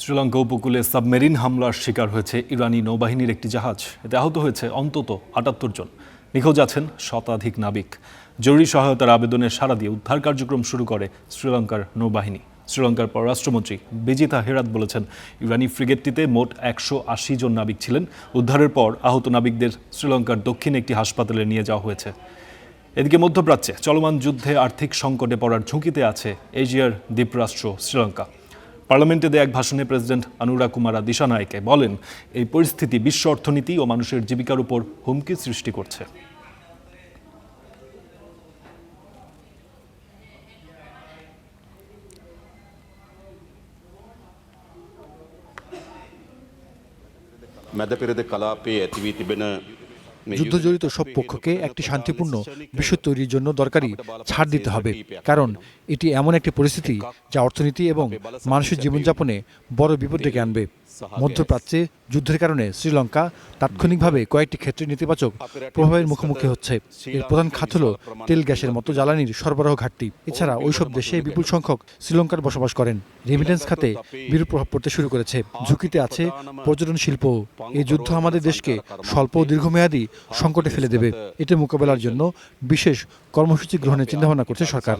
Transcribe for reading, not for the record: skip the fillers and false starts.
শ্রীলঙ্কা উপকূলে সাবমেরিন হামলার শিকার হয়েছে ইরানি নৌবাহিনীর একটি জাহাজ। এতে আহত হয়েছে অন্তত ৭৮ জন। নিখোঁজ আছেন শতাধিক নাবিক। জরুরি সহায়তার আবেদনে সাড়া দিয়ে উদ্ধার কার্যক্রম শুরু করে শ্রীলঙ্কার নৌবাহিনী। শ্রীলঙ্কার পররাষ্ট্রমন্ত্রী বিজিতা হেরাত বলেছেন, ইরানি ফ্রিগেটটিতে মোট ১৮০ জন নাবিক ছিলেন। উদ্ধারের পর আহত নাবিকদের শ্রীলঙ্কার দক্ষিণে একটি হাসপাতালে নিয়ে যাওয়া হয়েছে। এদিকে মধ্যপ্রাচ্যে চলমান যুদ্ধে আর্থিক সংকটে পড়ার ঝুঁকিতে আছে এশিয়ার দ্বীপরাষ্ট্র শ্রীলঙ্কা। পার্লামেন্টে দেয়া এক ভাষণে প্রেসিডেন্ট অনুরা কুমারা দিশানায়েকে বলেন, এই পরিস্থিতি বিশ্ব অর্থনীতি ও মানুষের জীবিকার উপর হুমকি সৃষ্টি করছে। যুদ্ধজড়িত সব পক্ষকে একটি শান্তিপূর্ণ বিশ্ব তৈরির জন্য দরকারি ছাড় দিতে হবে, কারণ এটি এমন একটি পরিস্থিতি যা অর্থনীতি এবং মানুষের জীবনযাপনে বড় বিপদ ডেকে আনবে। মধ্যপ্রাচ্যে যুদ্ধের কারণে শ্রীলঙ্কা তাৎক্ষণিকভাবে কয়েকটি ক্ষেত্রে নেতিবাচক প্রভাবের মুখোমুখি হচ্ছে। এর প্রধান খাত হল তেল গ্যাসের মতো জ্বালানির সরবরাহ ঘাটতি। এছাড়া ওইসব দেশে বিপুল সংখ্যক শ্রীলঙ্কার বসবাস করেন। রেমিটেন্স খাতে বিরূপ প্রভাব পড়তে শুরু করেছে। ঝুঁকিতে আছে পর্যটন শিল্প। এই যুদ্ধ আমাদের দেশকে স্বল্প ও দীর্ঘমেয়াদী সংকটে ফেলে দেবে। এটি মোকাবেলার জন্য বিশেষ কর্মসূচি গ্রহণের চিন্তাভাবনা করছে সরকার।